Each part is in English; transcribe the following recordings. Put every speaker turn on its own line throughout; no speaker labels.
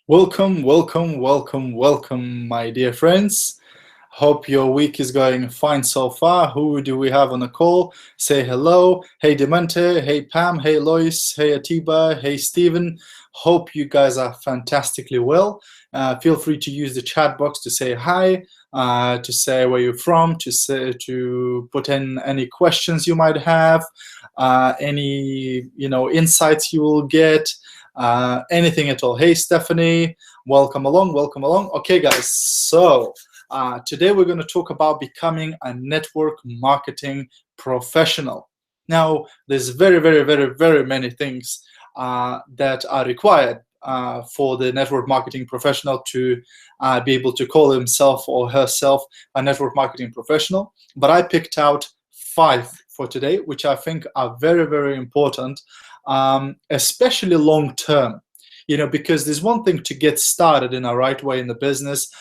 Welcome, welcome, welcome, welcome, my dear friends. Hope your week is going fine so far. Who do we have on the call? Say hello. Hey, Demente. Hey, Pam. Hey, Lois. Hey, Atiba. Hey, Stephen. Hope you guys are fantastically well. Feel free to use the chat box to say hi, to say where you're from, to put in any questions you might have, any insights you will get. Anything at all. Hey, Stephanie, welcome along, welcome along. Okay, guys, so today we're going to talk about becoming a network marketing professional. Now, there's very many things that are required for the network marketing professional to be able to call himself or herself a network marketing professional. But I picked out 5 for today, which I think are very important. Especially long term, because there's one thing to get started in a right way in the business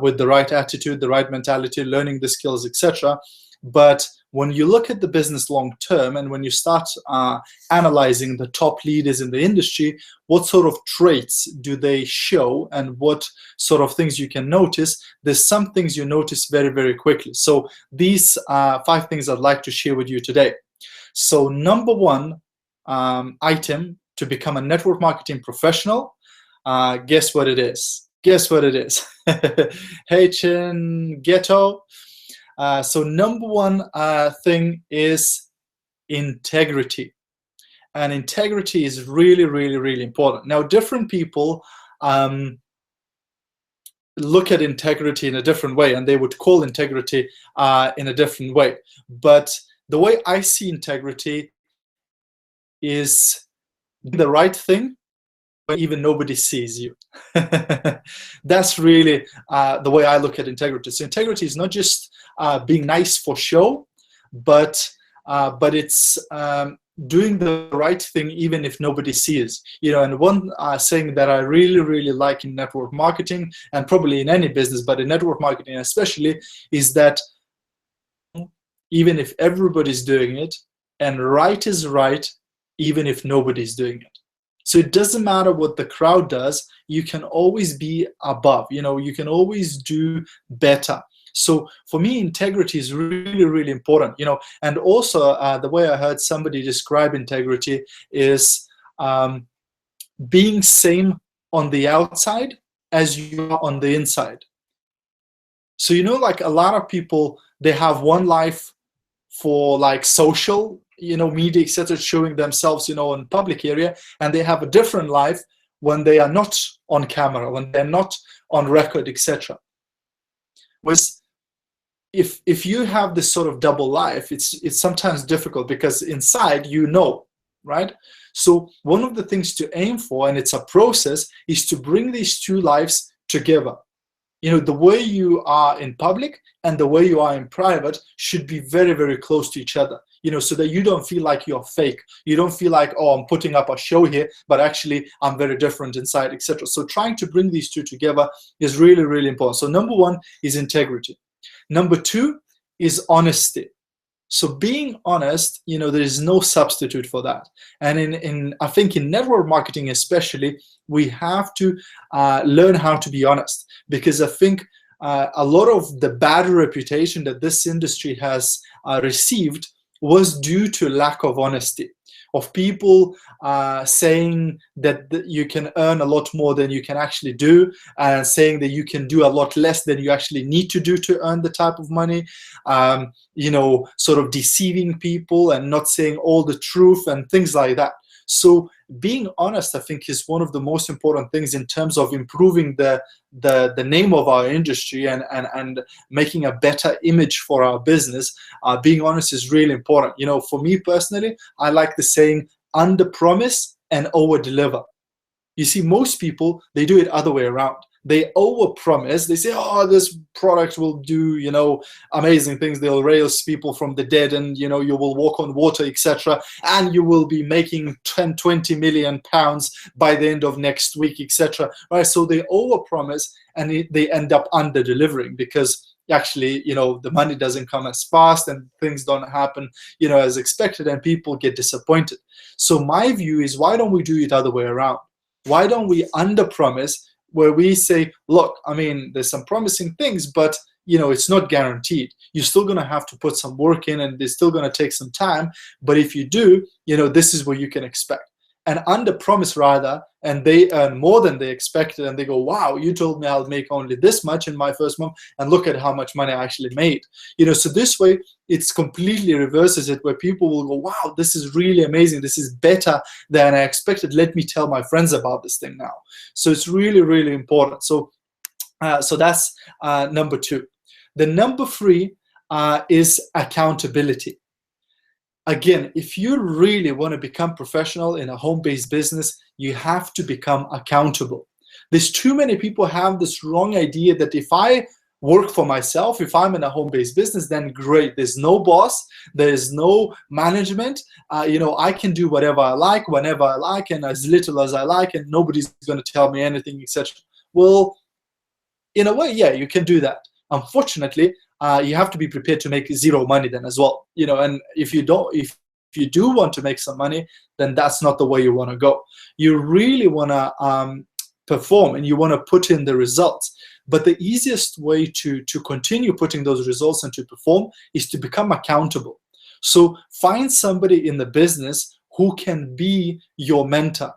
with the right attitude, the right mentality, learning the skills, etc. But when you look at the business long term and when you start analyzing the top leaders in the industry, what sort of traits do they show and what sort of things you can notice? There's some things you notice very quickly. So these 5 things I'd like to share with you today. So number 1 item to become a network marketing professional, guess what it is? Guess what it is? Haitian ghetto. So number 1 thing is integrity. And integrity is really important. Now, different people look at integrity in a different way, and they would call integrity in a different way. But the way I see integrity is the right thing when even nobody sees you. That's really the way I look at integrity. So integrity is not just being nice for show, but it's doing the right thing even if nobody sees. And one saying that I really like in network marketing, and probably in any business, but in network marketing especially, is that even if everybody's doing it, and right is right, even if nobody's doing it. So it doesn't matter what the crowd does, you can always be above, you can always do better. So for me, integrity is really important, and also the way I heard somebody describe integrity is being same on the outside as you are on the inside. So like a lot of people, they have one life for like social media, etc., showing themselves in public area, and they have a different life when they are not on camera, when they're not on record, etc. Was if you have this sort of double life, it's sometimes difficult because inside right? So one of the things to aim for, and it's a process, is to bring these 2 lives together. The way you are in public and the way you are in private should be very close to each other, so that you don't feel like you're fake. You don't feel like, oh, I'm putting up a show here, but actually I'm very different inside, etc. So trying to bring these 2 together is really important. So number 1 is integrity. Number 2 is honesty. So being honest, there is no substitute for that. And I think in network marketing especially, we have to learn how to be honest, because I think a lot of the bad reputation that this industry has received was due to lack of honesty, of people saying that you can earn a lot more than you can actually do, and saying that you can do a lot less than you actually need to do to earn the type of money, sort of deceiving people and not saying all the truth and things like that. So being honest, I think, is one of the most important things in terms of improving the name of our industry and making a better image for our business. Being honest is really important. For me personally, I like the saying, under promise and over deliver. You see, most people, they do it other way around. They over promise. They say, oh, this product will do amazing things. They'll raise people from the dead, and you will walk on water, etc., and you will be making 10-20 million pounds by the end of next week, etc. Right? So they over promise and they end up under delivering, because actually the money doesn't come as fast and things don't happen as expected, and people get disappointed. So my view is, why don't we do it other way around? Why don't we under promise where we say, look, I mean, there's some promising things, but it's not guaranteed. You're still going to have to put some work in, and it's still going to take some time. But if you do, this is what you can expect. And under promise rather, and they earn more than they expected, and they go, wow, you told me I'll make only this much in my first month, and look at how much money I actually made. So this way it's completely reverses it, where people will go, wow, this is really amazing, this is better than I expected, let me tell my friends about this thing now. So it's really, really important. So that's number 2. The number 3 is accountability. Again, if you really want to become professional in a home-based business, you have to become accountable. There's too many people have this wrong idea that if I work for myself, if I'm in a home-based business, then great. There's no boss, there's no management. I can do whatever I like, whenever I like, and as little as I like, and nobody's going to tell me anything, etc. Well, in a way, yeah, you can do that. Unfortunately, you have to be prepared to make zero money then as well. And if you do want to make some money, then that's not the way you want to go. You really want to perform, and you want to put in the results. But the easiest way to continue putting those results and to perform is to become accountable. So find somebody in the business who can be your mentor,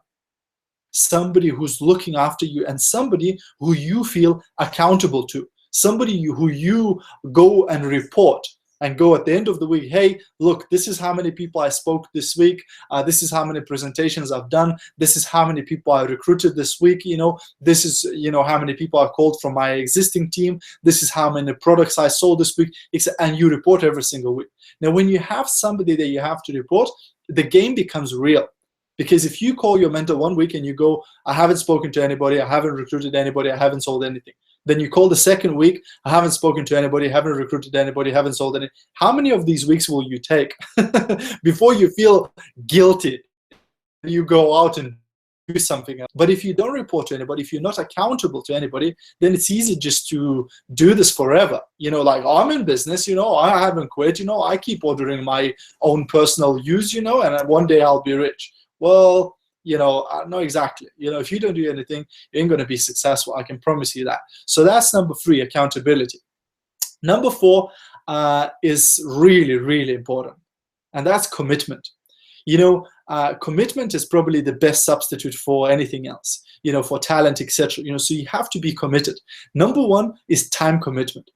somebody who's looking after you, and somebody who you feel accountable to. Somebody who you go and report, and go at the end of the week, hey, look, this is how many people I spoke this week. This is how many presentations I've done. This is how many people I recruited this week. This is, how many people I called from my existing team. This is how many products I sold this week. And you report every single week. Now, when you have somebody that you have to report, the game becomes real. Because if you call your mentor one week and you go, I haven't spoken to anybody, I haven't recruited anybody, I haven't sold anything. Then you call the second week, I haven't spoken to anybody, haven't recruited anybody, haven't sold anything. How many of these weeks will you take before you feel guilty? You go out and do something else. But if you don't report to anybody, if you're not accountable to anybody, then it's easy just to do this forever. Like, I'm in business, I haven't quit, I keep ordering my own personal use, and one day I'll be rich. Well, no, exactly. If you don't do anything, you ain't going to be successful. I can promise you that. So that's number 3, accountability. Number 4 is really, really important, and that's commitment. Commitment is probably the best substitute for anything else, for talent, etc. So you have to be committed. Number 1 is time commitment.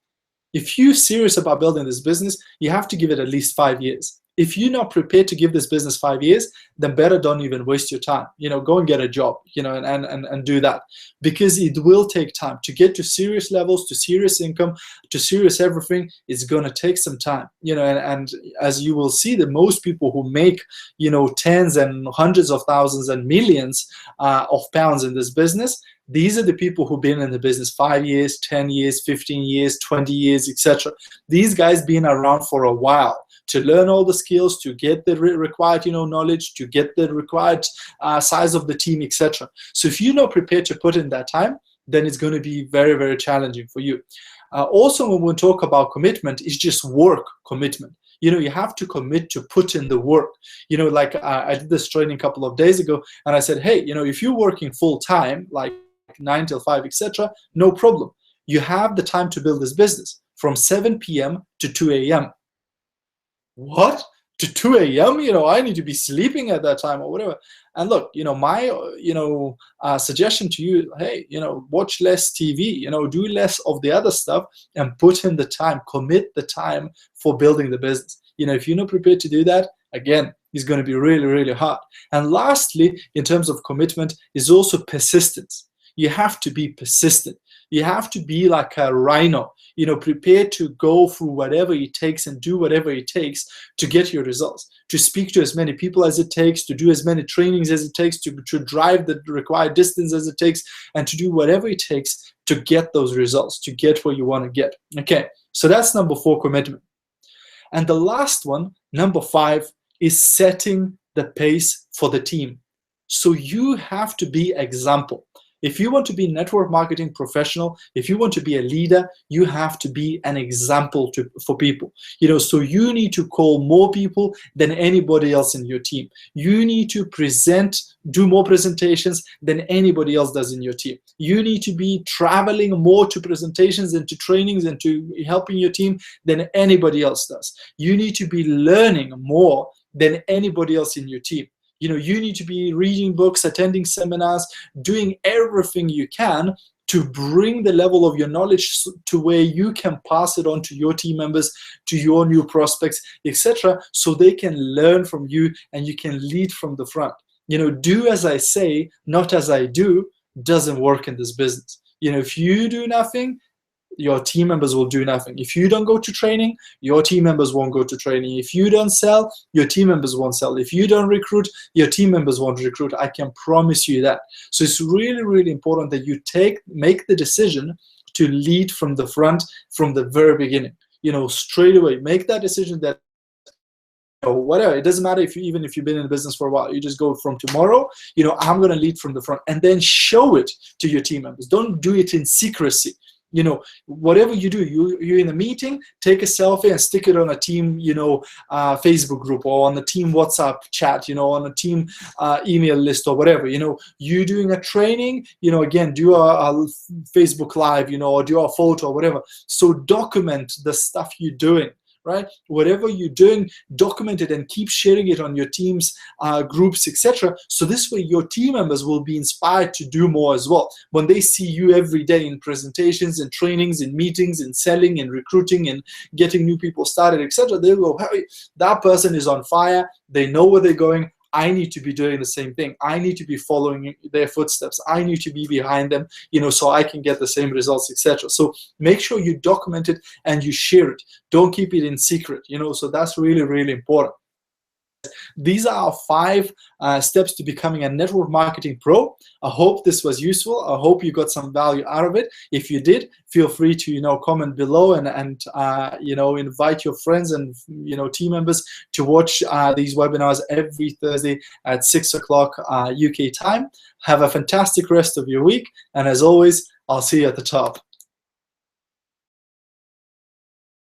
If you're serious about building this business, you have to give it at least 5 years. If you're not prepared to give this business 5 years, then better don't even waste your time. Go and get a job, and do that. Because it will take time. To get to serious levels, to serious income, to serious everything, it's going to take some time. And as you will see, that most people who make, tens and hundreds of thousands and millions of pounds in this business, these are the people who've been in the business 5 years, 10 years, 15 years, 20 years, etc. These guys been around for a while, to learn all the skills, to get the required, knowledge, to get the required size of the team, etc. So if you're not prepared to put in that time, then it's going to be very, very challenging for you. Also, when we talk about commitment, it's just work commitment. You have to commit to put in the work. Like I did this training a couple of days ago, and I said, hey, if you're working full time, like 9 till 5, etc., no problem. You have the time to build this business from 7 p.m. to 2 a.m. What? To 2 a.m.? I need to be sleeping at that time or whatever. And look, my, suggestion to you, hey, watch less TV, do less of the other stuff and put in the time, commit the time for building the business. If you're not prepared to do that, again, it's going to be really, really hard. And lastly, in terms of commitment, is also persistence. You have to be persistent. You have to be like a rhino, prepared to go through whatever it takes and do whatever it takes to get your results, to speak to as many people as it takes, to do as many trainings as it takes, to drive the required distance as it takes, and to do whatever it takes to get those results, to get where you want to get. Okay, so that's number 4, commitment. And the last one, number 5, is setting the pace for the team. So you have to be example. If you want to be a network marketing professional, if you want to be a leader, you have to be an example for people. So you need to call more people than anybody else in your team. You need to do more presentations than anybody else does in your team. You need to be traveling more to presentations and to trainings and to helping your team than anybody else does. You need to be learning more than anybody else in your team. You need to be reading books, attending seminars, doing everything you can to bring the level of your knowledge to where you can pass it on to your team members, to your new prospects, etc., so they can learn from you and you can lead from the front. Do as I say, not as I do, doesn't work in this business. If you do nothing, your team members will do nothing. If you don't go to training, your team members won't go to training. If you don't sell, your team members won't sell. If you don't recruit, your team members won't recruit. I can promise you that. So it's really, really important that you make the decision to lead from the front from the very beginning. Straight away, make that decision that whatever, it doesn't matter even if you've been in the business for a while, you just go from tomorrow, I'm going to lead from the front, and then show it to your team members. Don't do it in secrecy. Whatever you do, you're in a meeting, take a selfie and stick it on a team, Facebook group, or on a team WhatsApp chat, on a team email list, or whatever. You're doing a training, again, do a Facebook Live, or do a photo or whatever. So document the stuff you're doing. Right? Whatever you're doing, document it and keep sharing it on your teams, groups, etc. So this way your team members will be inspired to do more as well. When they see you every day in presentations and trainings and meetings and selling and recruiting and getting new people started, etc., they'll go, hey, that person is on fire. They know where they're going. I need to be doing the same thing. I need to be following their footsteps. I need to be behind them, so I can get the same results, etc. So make sure you document it and you share it. Don't keep it in secret, so that's really, really important. These are our 5 steps to becoming a network marketing pro. I hope this was useful. I hope you got some value out of it. If you did, feel free to comment below and invite your friends and team members to watch these webinars every Thursday at 6 o'clock UK time. Have a fantastic rest of your week, and as always, I'll see you at the top.